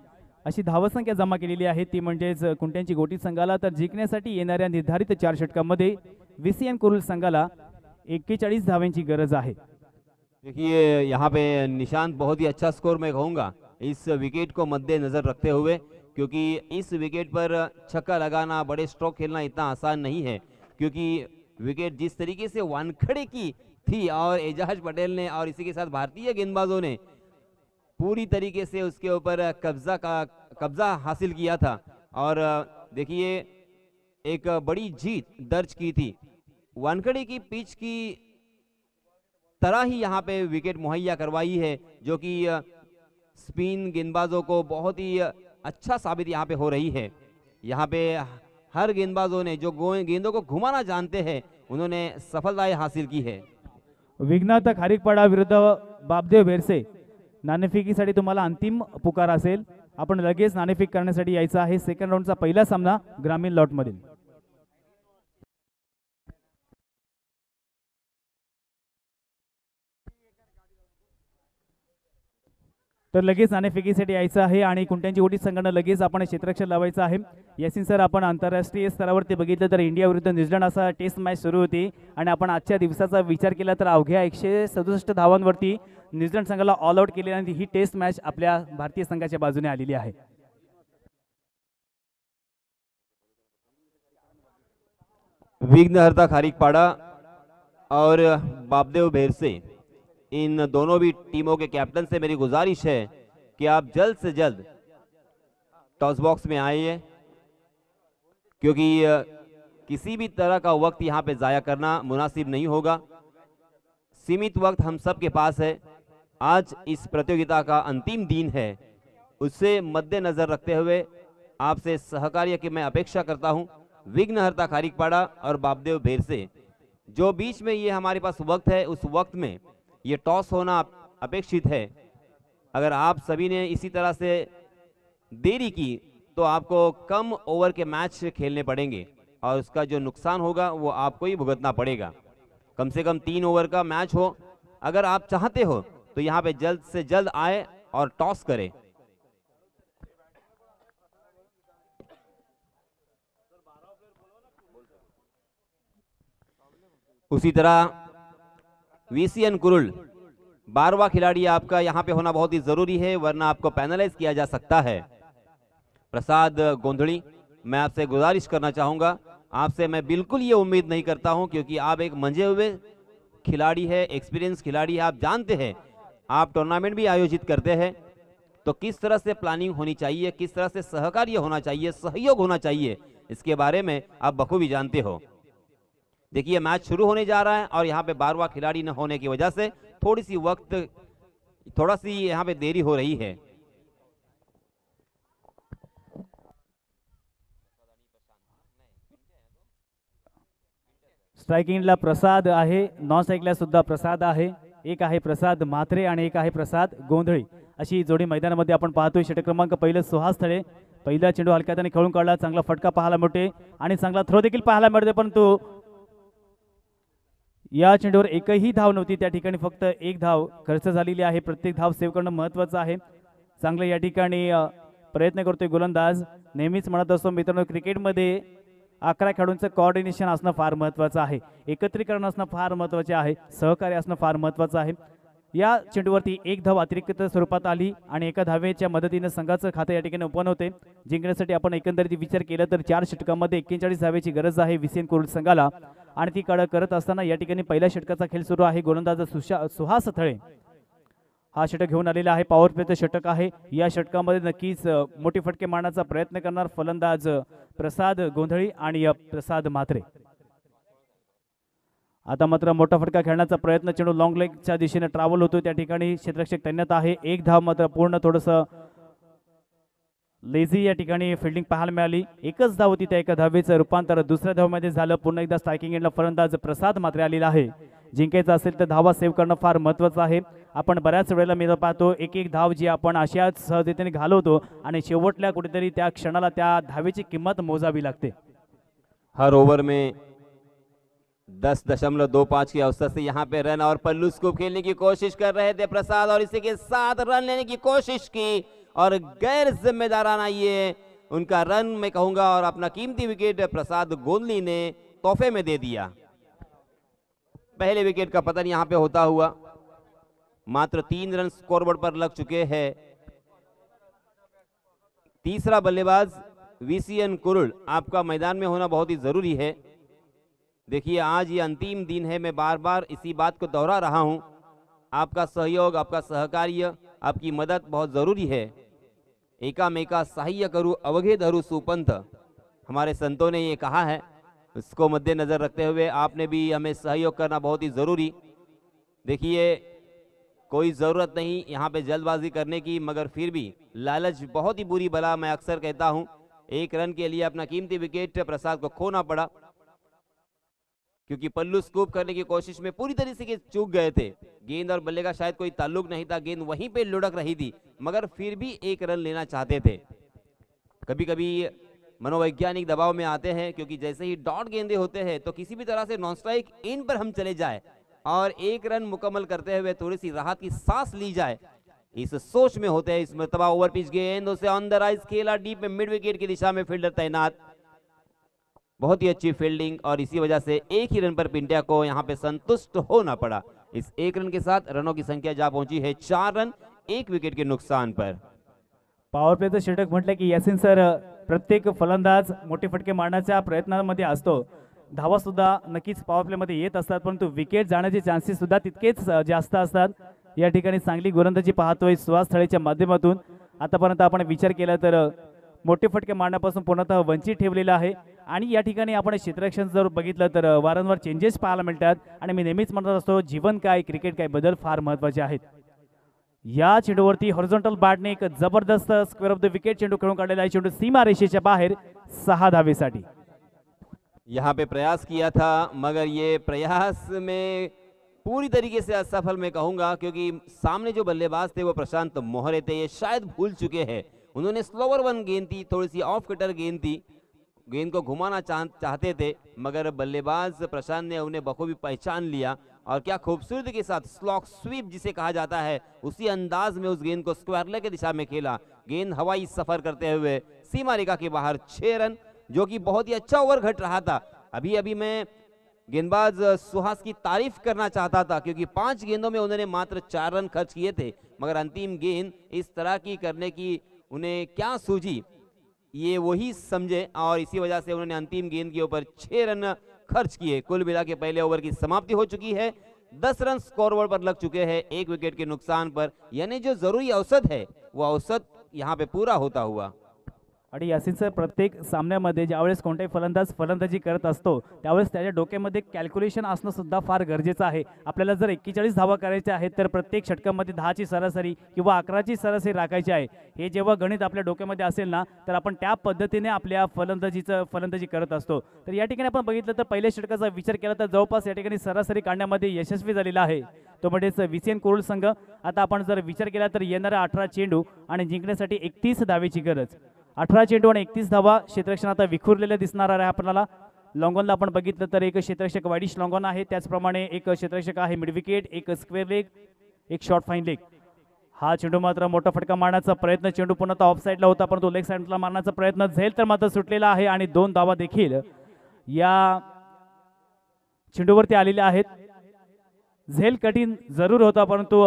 अशी धावसंख्या जमा केलेली आहे. ती म्हणजेच कुंट्यांची गोटी संघाला तर जिंकण्यासाठी येणाऱ्या निर्धारित 4 षटकांमध्ये VCN कुरुल संघाला 41 धाव्यांची गरज आहे. देखिए यहाँ पे निशांत बहुत ही अच्छा स्कोर मैं कहूँगा इस विकेट को मद्देनजर रखते हुए, क्योंकि इस विकेट पर छक्का लगाना, बड़े स्ट्रोक खेलना इतना आसान नहीं है, क्योंकि विकेट जिस तरीके से वानखड़े की थी और एजाज पटेल ने और इसी के साथ भारतीय गेंदबाजों ने पूरी तरीके से उसके ऊपर कब्जा हासिल किया था, और देखिए एक बड़ी जीत दर्ज की थी। वानखड़े की पिच की तरह ही यहाँ पे विकेट मुहैया करवाई है, जो कि स्पिन गेंदबाजों को बहुत ही अच्छा साबित यहाँ पे हो रही है। यहाँ पे हर गेंदबाजों ने जो गेंदों को घुमाना जानते हैं, उन्होंने सफलताएं हासिल की है। विघ्नाथ खारीकपाडा विरुद्ध बापदेव बेरसे, नाणेफेकीसाठी तुम्हाला अंतिम पुकार असेल. आपण लगेच नाणेफेक करण्यासाठी यायचं आहे. सेकंड राऊंडचा पहिला सामना ग्रामीण लॉट मधील. तर लगेच नाणेफेकीसाठी यायचं आहे आणि कुंट्यांची गोटी संघानं लगेच आपण क्षेत्ररक्षण लावायचं आहे. यासिन सर, आपण आंतरराष्ट्रीय स्तरावरती बघितलं तर इंडिया विरुद्ध न्यूझीलंड असा टेस्ट मॅच सुरू होती आणि आपण आजच्या दिवसाचा विचार केला तर अवघ्या 167 धावांवरती न्यूझीलंड संघाला ऑल आउट केल्यानंतर ही टेस्ट मॅच आपल्या भारतीय संघाच्या बाजूने आलेली आहे. विघ्नहर्ता खारीकपाड़ा और बापदेव भेरसे, इन दोनों भी टीमों के कैप्टन से मेरी गुजारिश है कि आप जल्द से जल्द टॉस बॉक्स में आइए, क्योंकि किसी भी तरह का वक्त यहाँ पे ज़ाया करना मुनासिब नहीं होगा। सीमित वक्त हम सब के पास है। आज इस प्रतियोगिता का अंतिम दिन है, उससे मद्देनजर रखते हुए आपसे सहकार्य की मैं अपेक्षा करता हूँ। विघ्नहर्ता खारीकपाड़ा और बापदेव भेरसे, जो बीच में ये हमारे पास वक्त है, उस वक्त में ये टॉस होना अपेक्षित है। अगर आप सभी ने इसी तरह से देरी की तो आपको कम ओवर के मैच खेलने पड़ेंगे और उसका जो नुकसान होगा वो आपको ही भुगतना पड़ेगा। कम से कम 3 ओवर का मैच हो। अगर आप चाहते हो तो यहाँ पे जल्द से जल्द आए और टॉस करें। उसी तरह VCN कुरुल, 12वां खिलाड़ी आपका यहाँ पे होना बहुत ही जरूरी है, वरना आपको पैनलाइज किया जा सकता है। प्रसाद गोंधड़ी, मैं आपसे गुजारिश करना चाहूँगा, आपसे मैं बिल्कुल ये उम्मीद नहीं करता हूँ, क्योंकि आप एक मंझे हुए खिलाड़ी है, एक्सपीरियंस खिलाड़ी है। आप जानते हैं, आप टूर्नामेंट भी आयोजित करते हैं, तो किस तरह से प्लानिंग होनी चाहिए, किस तरह से सहकार्य होना चाहिए, सहयोग होना चाहिए, इसके बारे में आप बखूबी जानते हो। देखिए मैच शुरू होने जा रहा है और यहाँ पे 12वां खिलाड़ी न होने की वजह से थोड़ा सी यहाँ पे देरी हो रही है। स्ट्रायकिंगला प्रसाद आहे, नॉन स्ट्राइकला सुद्धा प्रसाद आहे. एक आहे प्रसाद म्हात्रे आणि एक आहे प्रसाद गोंधळी, अशी जोडी मैदानामध्ये आपण पाहतोय. षटक क्रमांक पहिलं सुहास थळे, पहिला चेंडू हलक्या हाताने खेळून काढला, चांगला फटका पाहायला मिळते आणि चांगला थ्रो देखील पाहायला मिळते, परंतु या चेंडूवर एकही धाव नव्हती. त्या ठिकाणी फक्त 1 धाव खर्च झालेली आहे. प्रत्येक धाव सेव्ह करणं महत्त्वाचं आहे. चांगलं या ठिकाणी प्रयत्न करतोय गोलंदाज. नेहमीच म्हणत असतो मित्रांनो, क्रिकेटमध्ये 11 खेळाडूंचं कोऑर्डिनेशन असणं फार महत्त्वाचं आहे, एकत्रीकरण असणं फार महत्त्वाचे आहे, सहकार्य असणं फार महत्त्वाचं आहे. या चेंडूवरती एक धाव अतिरिक्त स्वरूपात आली आणि एका धावेच्या मदतीने संघाचं खातं या ठिकाणी ओपन होते. जिंकण्यासाठी आपण एकंदरीत विचार केला तर 4 षटकांमध्ये 41 धावेची गरज आहे विसीएन कुरुल संघाला आणि ती करत असताना या ठिकाणी पहिल्या षटकाचा खेळ सुरू आहे. गोलंदाज सुहास थळे हा षटक घेऊन आलेला आहे. पॉवर प्लेचं षटक आहे. या षटकामध्ये नक्कीच मोठी फटके मारण्याचा प्रयत्न करणार फलंदाज प्रसाद गोंधळी आणि प्रसाद म्हात्रे. आता मात्र मोठा फटका खेळण्याचा प्रयत्न, चेंडू लॉंग लेगच्या दिशेने ट्रॅव्हल होतो, त्या ठिकाणी क्षेत्ररक्षक तैनात आहे. एक धाव मात्र पूर्ण थोडंसं लेझी या ठिकाणी फिल्डिंग पाहायला मिळाली. एकच धाव होती, त्या एका धावेचं रूपांतर दुसऱ्या धावमध्ये झालं. पुन्हा एकदा स्ट्रायकिंग एंडला फलंदाज प्रसाद म्हात्रे आलेला आहे. जिंकायचं असेल तर धावा सेव्ह करणं फार महत्त्वाचं आहे. आपण बऱ्याच वेळेला मी पाहतो एक धाव जी आपण अशाच सहजतेने घालवतो आणि शेवटल्या कुठेतरी त्या क्षणाला त्या धावेची किंमत मोजावी लागते. हर ओवर में 10.25 की औसत से यहाँ पे रन और पल्लू स्कूप खेलने की कोशिश कर रहे थे प्रसाद और इसी के साथ रन लेने की कोशिश की और गैर जिम्मेदाराना ये उनका रन मैं कहूंगा और अपना कीमती विकेट प्रसाद गोंदली ने तोहफे में दे दिया. पहले विकेट का पतन यहाँ पे होता हुआ मात्र 3 रन स्कोरबोर्ड पर लग चुके हैं. तीसरा बल्लेबाज विसीएन कुरुल आपका मैदान में होना बहुत ही जरूरी है. देखिए आज ये अंतिम दिन है, मैं बार बार इसी बात को दोहरा रहा हूं. आपका सहयोग, आपका सहकार्य, आपकी मदद बहुत जरूरी है. एकामेका सहाय्य करू अवघे धरू सुपंथ, हमारे संतों ने ये कहा है. इसको मद्देनजर रखते हुए आपने भी हमें सहयोग करना बहुत ही जरूरी. देखिए कोई ज़रूरत नहीं यहाँ पे जल्दबाजी करने की, मगर फिर भी लालच बहुत ही बुरी बला. मैं अक्सर कहता हूँ 1 रन के लिए अपना कीमती विकेट प्रसाद को खोना पड़ा, क्योंकि पल्लू स्कूप करने की कोशिश में पूरी तरीके से चूक गए थे. गेंद और बल्ले का शायद कोई ताल्लुक नहीं था, गेंद वहीं पे लुढ़क रही थी, मगर फिर भी 1 रन लेना चाहते थे. कभी कभी मनोवैज्ञानिक दबाव में आते हैं, क्योंकि जैसे ही डॉट गेंदे होते हैं तो किसी भी तरह से नॉन स्ट्राइक इन पर हम चले जाए और 1 रन मुकम्मल करते हुए थोड़ी सी राहत की सांस ली जाए, इस सोच में होते हैं. इस मरतबा ओवर पिच गेंद उसे ऑन द राइज खेला डीप में, मिड विकेट की दिशा में फील्डर तैनात. बहुत ही अच्छी फील्डिंग और इसी वजह से 1 ही रन पर पिंट्या को यहाँ पे संतुष्ट होना पड़ा. इस 1 रन के साथ रनों की संख्या जा पहुंची है 4 रन 1 विकेट के नुकसान पर. पॉवर प्लेचं षटक म्हटलं की यासिन सर प्रत्येक फलंदाज मोठे फटके मारण्याच्या प्रयत्नामध्ये असतो. धावा सुद्धा नक्कीच पॉवर प्लेमध्ये येत असतात, परंतु विकेट जाण्याचे चान्सेस सुद्धा तितकेच जास्त असतात. या ठिकाणी चांगली गोलंदाजी पाहतोय सुहास थळेच्या माध्यमातून. आतापर्यंत आपण विचार केला तर मोठे फटके मारण्यापासून पूर्णतः वंचित ठेवलेला आहे आणि या ठिकाणी आपण क्षेत्ररक्षण जर बघितलं तर वारंवार चेंजेस पाहायला मिळतात आणि मी नेहमीच म्हणत असतो जीवन काय क्रिकेट काय बदल फार महत्त्वाचे आहेत. या चेंडूवरती हॉरिझॉन्टल बॅटने एक जबरदस्त स्क्वेअर ऑफ द विकेट चेंडू खेळून काढलेला आहे. चेंडू सीमा रेषेच्या बाहेर 6 धावेसाठी. यहाँ पे प्रयास किया था, मगर ये प्रयास में पूरी तरीके से असफल मैं कहूंगा, क्योंकि सामने जो बल्लेबाज थे वो प्रशांत मोहरे थे. ये शायद भूल चुके हैं, उन्होंने स्लोवर वन गेंद थी, थोड़ी सी ऑफ कटर गेंद थी, गेंद को घुमाना चाहते थे, मगर बल्लेबाज प्रशांत ने उन्हें बखूबी पहचान लिया और क्या खूबसूरती के साथ स्लॉक स्वीप जिसे कहा जाता है उसी अंदाज में उस गेंद को स्क्वायर लेग की दिशा में खेला. गेंद हवाई सफर करते हुए सीमा रेखा के बाहर 6 रन, जो कि बहुत ही अच्छा ओवर घट रहा था. अभी अभी मैं गेंदबाज सुहास की तारीफ करना चाहता था, क्योंकि 5 गेंदों में उन्होंने मात्र 4 रन खर्च किए थे, मगर अंतिम गेंद इस तरह की करने की उन्हें क्या सूझी ये वही समझे और इसी वजह से उन्होंने अंतिम गेंद के ऊपर 6 रन खर्च किए. कुल मिला के पहले ओवर की समाप्ति हो चुकी है. 10 रन स्कोरबोर्ड पर लग चुके हैं 1 विकेट के नुकसान पर, यानी जो जरूरी औसत है वो औसत यहाँ पे पूरा होता हुआ. आणि यासिन सर प्रत्येक सामन्यामध्ये ज्यावेळेस कोणताही फलंदाज फलंदाजी करत असतो त्यावेळेस त्याच्या डोक्यामध्ये कॅल्क्युलेशन असणं सुद्धा फार गरजेचं आहे. आपल्याला जर 41 धावा करायच्या आहेत तर प्रत्येक षटकामध्ये 10ची सरासरी किंवा 11ची सरासरी राखायची आहे. हे जेव्हा गणित आपल्या डोक्यामध्ये असेल ना तर आपण त्या पद्धतीने आपल्या फलंदाजी करत असतो. तर या ठिकाणी आपण बघितलं तर पहिल्या षटकाचा विचार केला तर जवळपास या ठिकाणी सरासरी काढण्यामध्ये यशस्वी झालेला आहे तो म्हणजेच विसीएन कुरुल संघ. आता आपण जर विचार केला तर येणारा 18 चेंडू आणि जिंकण्यासाठी 31 धावेची गरज. 18 चेंडू आणि 31 धावा. क्षेत्ररक्षण आता विखुरलेले दिसणार आहे आपल्याला. लॉंगॉनला आपण बघितलं तर एक क्षेत्ररक्षक वाईडिश लॉंगॉन आहे, त्याचप्रमाणे एक क्षेत्ररक्षक आहे मिड विकेट, एक स्क्वेअर लेग, एक शॉर्ट फाईन लेग. हा चेंडू मात्र मोठा फटका मारण्याचा प्रयत्न, चेंडू पुन्हा ऑफ साईडला होता परंतु लेग साईडला मारण्याचा प्रयत्न झेल तर मात्र सुटलेला आहे आणि 2 धावा देखील या चेंडूवरती आलेल्या आहेत. झेल कठीण जरूर होता, परंतु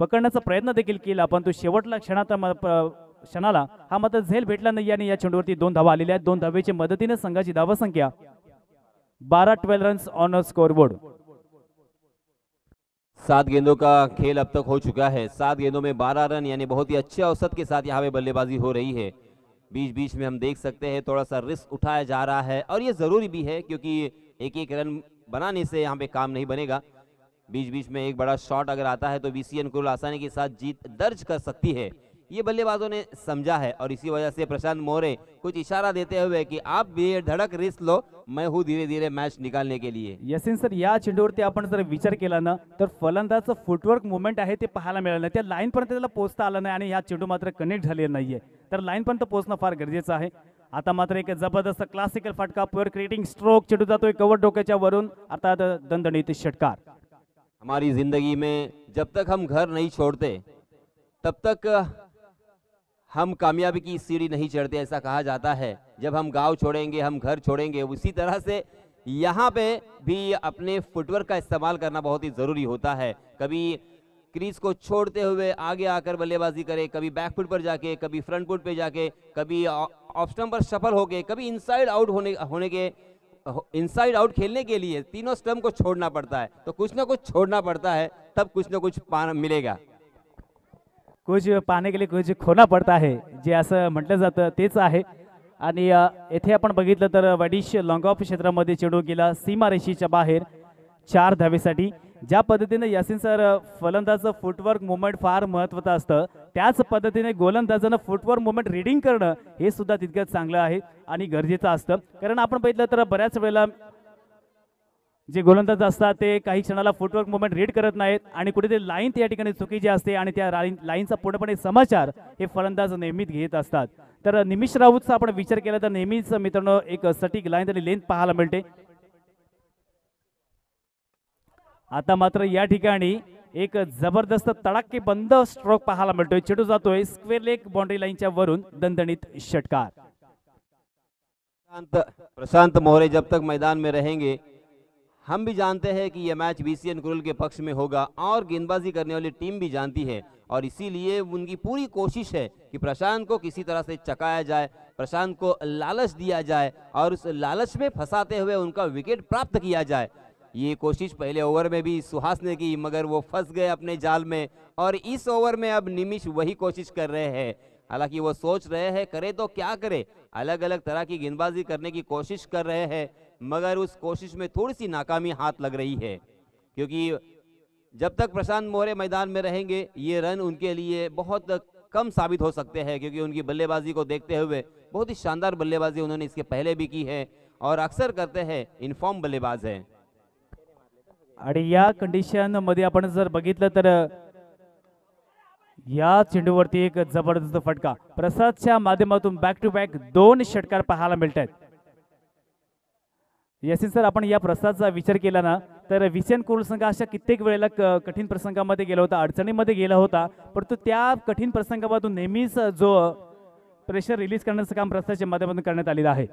पकडण्याचा प्रयत्न देखील केला, पण तो शेवटला क्षणाला हा मात्र झेल भेटला नाही आणि या चेंडूवरती 2 धावा आलेल्या आहेत. 2 धावेच्या मदतीने संघाची धावा संख्या 12 रन्स ऑन स्कोरबोर्ड. 7 गेंदों का खेल अब तक हो चुका है. 7 गेंदों में 12 रन, यानी बहुत ही अच्छे औसत के साथ यहाँ पे बल्लेबाजी हो रही है. बीच बीच में हम देख सकते हैं थोड़ा सा रिस्क उठाया जा रहा है, और ये जरूरी भी है क्योंकि एक एक रन बनाने से यहाँ पे काम नहीं बनेगा. बीच बीच में एक बड़ा शॉट अगर आता है तो VCN कुरुल आसानी के साथ जीत दर्ज कर सकती है. ये बल्लेबाजों ने समझा है, और इसी वजह से प्रशांत मोरे कुछ इशारा देते हुए कि आप भी धड़क रिस्क लो, मैं हूँ धीरे धीरे मैच निकालने के लिए. यसीन सर, या चेंडूवरती आपण जर विचार केला ना तर फलंदाजचं फुटवर्क मुवमेंट आहे ते पाहायला मिळालं नाही. त्या लाईन पर्यंत त्याला पोहोचता आलं नाही आणि हा चेंडू मात्र कनेक्ट झालेला नाहीये, तर लाईन पर्यंत पोहोचणं फार गरजेचं आहे. आता मात्र एक जबरदस्त क्लासिकल फटका, प्युअर क्रिएटिंग स्ट्रोक, चेंडू जातोय कव्हर डोक्याच्या वरून, अर्थात दणदणीत षटकार. हमारी जिंदगी में जब तक हम घर नहीं छोड़ते तब तक हम कामयाबी की सीढ़ी नहीं चढ़ते, ऐसा कहा जाता है. जब हम गांव छोड़ेंगे, हम घर छोड़ेंगे, उसी तरह से यहाँ पे भी अपने फुटवर्क का इस्तेमाल करना बहुत ही ज़रूरी होता है. कभी क्रीज को छोड़ते हुए आगे आकर बल्लेबाजी करे, कभी बैक फुट पर जाके, कभी फ्रंट फुट पे जाके, कभी ऑफ स्टंप पर सफल होके, कभी इनसाइड आउट होने के इनसाइड आउट खेलने के लिए तीनों स्टंप को छोड़ना पड़ता है. तो कुछ ना कुछ छोड़ना पड़ता है, तब कुछ ना कुछ मिलेगा. कुछ पाने के लिए कुछ खोना पडता आहे, जे असं म्हटलं जातं तेच आहे. आणि येथे आपण बघितलं तर वडिश लॉंग ऑफ क्षेत्रामध्ये चेंडू गेला सीमारेषेच्या बाहेर 4 धावेसाठी. ज्या पद्धतीने यासिन सर फलंदाजाचं फुटवर्क मुवमेंट फार महत्त्वाचं असतं, त्याच पद्धतीने गोलंदाजानं फुटवर्क मुवमेंट रीडिंग करणं हे सुद्धा तितकंच चांगलं आहे आणि गरजेचं असतं. कारण आपण बघितलं तर बऱ्याच वेळेला जे गोलंदाज असतात ते काही क्षणाला फुटवर्क मुवमेंट रीड करत नाहीत आणि कुठेतरी लाईन त्या ठिकाणी चुकीची असते आणि त्या लाईनचा पूर्णपणे समाचार हे फलंदाज नेहमीच घेत असतात. तर निमिष राऊतचा आपण विचार केला तर नेहमीच मित्रांनो एक सटीक लाईन तरी लेंथ पाहायला मिळते. आता मात्र या ठिकाणी एक जबरदस्त तडाखे बंद स्ट्रोक पाहायला मिळतोय. चेंडू जातोय स्क्वेअर लेग बाउंड्री लाईनच्या वरून, दणदणीत षटकार. प्रशांत मोरे जब तक मैदान में रहेंगे, हम भी जानते हैं कि यह मैच VCN कुरुल के पक्ष में होगा, और गेंदबाजी करने वाली टीम भी जानती है, और इसीलिए उनकी पूरी कोशिश है कि प्रशांत को किसी तरह से चकाया जाए, प्रशांत को लालच दिया जाए, और उस लालच में फंसाते हुए उनका विकेट प्राप्त किया जाए. ये कोशिश पहले ओवर में भी सुहास ने की, मगर वो फंस गए अपने जाल में, और इस ओवर में अब निमिष वही कोशिश कर रहे हैं. हालांकि वो सोच रहे हैं करे तो क्या करे, अलग अलग तरह की गेंदबाजी करने की कोशिश कर रहे हैं, मगर उस कोशिश में थोड़ी सी नाकामी हाथ लग रही है. क्योंकि जब तक प्रशांत मोरे मैदान में रहेंगे, ये रन उनके लिए बहुत कम साबित हो सकते हैं, क्योंकि उनकी बल्लेबाजी को देखते हुए बहुत ही शानदार बल्लेबाजी उन्होंने इसके पहले भी की है, और अक्सर करते हैं, इनफॉर्म बल्लेबाज है. आणि या कंडिशन मध्ये आपण जर बघितलं तर या चेंडूवरती एक जबरदस्त फटका प्रसादच्या माध्यमातून बॅक टू बॅक 2 षटकार पाहायला मिळत आहेत. यसीन सर, आपण या प्रसादचा विचार केला ना तर VCN कुरुल संघ अशा कित्येक वेळेला कठीण प्रसंगामध्ये गेला होता, अडचणीमध्ये गेला होता, परंतु त्या कठीण प्रसंगामधून नेहमीच जो प्रेशर रिलीज करण्याचं काम प्रसादच्या माध्यमातून करण्यात आलेलं आहे.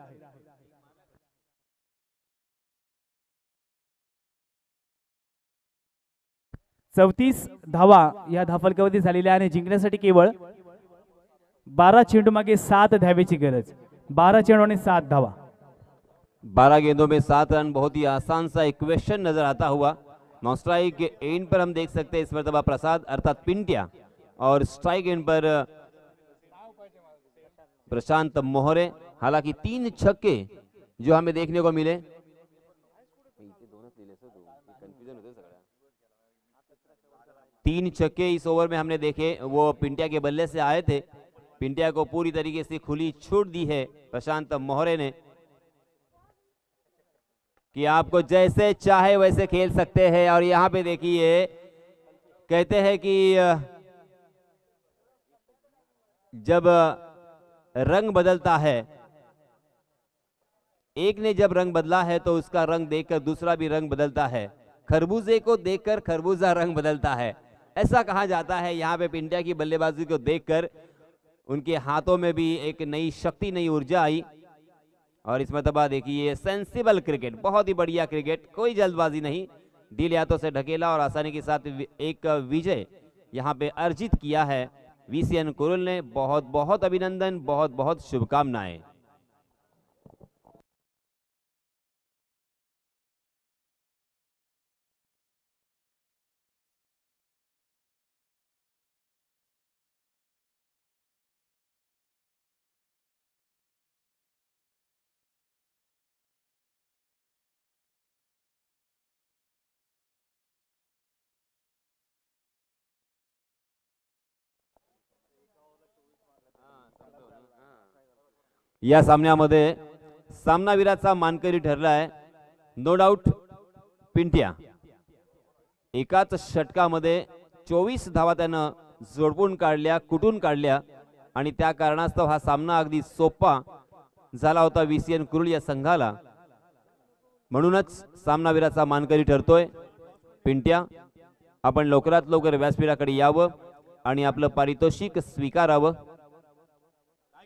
34 धावा या धाफलकावरती झालेल्या आणि जिंकण्यासाठी केवळ 12 चेंडू मागे 7 धावेची गरज. 12 चेंडू आणि 7 धावा. 12 गेंदों में 7 रन, बहुत ही आसान सा इक्वेशन नजर आता हुआ. नॉन स्ट्राइक के एंड पर हम देख सकते हैं इस मरतबा प्रसाद अर्थात पिंटिया, और स्ट्राइक एंड पर प्रशांत मोहरे. हालांकि 3 छक्के जो हमें देखने को मिले, 3 छक्के इस ओवर में हमने देखे, वो पिंटिया के बल्ले से आए थे. पिंटिया को पूरी तरीके से खुली छूट दी है प्रशांत मोहरे ने कि आपको जैसे चाहे वैसे खेल सकते हैं. और यहाँ पे देखिए, कहते हैं कि जब रंग बदलता है, एक ने जब रंग बदला है तो उसका रंग देखकर दूसरा भी रंग बदलता है. खरबूजे को देखकर खरबूजा रंग बदलता है, ऐसा कहा जाता है. यहाँ पे पिंटिया की बल्लेबाजी को देखकर उनके हाथों में भी एक नई शक्ति, नई ऊर्जा आई. और इस मरतबा देखिए सेंसिबल क्रिकेट, बहुत ही बढ़िया क्रिकेट, कोई जल्दबाजी नहीं. दिल हाथों से ढकेला और आसानी के साथ एक विजय यहाँ पे अर्जित किया है VCN कुरुल ने। बहुत बहुत अभिनंदन, बहुत बहुत शुभकामनाएं। या सामन्यामध्ये सामनावीराचा मानकरी ठरलाय नो डाऊट पिंट्या। एकाच षटकामध्ये 24 धावा त्यानं जोडपून काढल्या, कुटून काढल्या आणि त्या कारणास्तव हा सामना अगदी सोपा झाला होता VCN कुरुल या संघाला। म्हणूनच सामनावीराचा मानकरी ठरतोय पिंट्या। आपण लवकरात लवकर व्यासपीठाकडे यावं आणि आपलं पारितोषिक स्वीकारावं।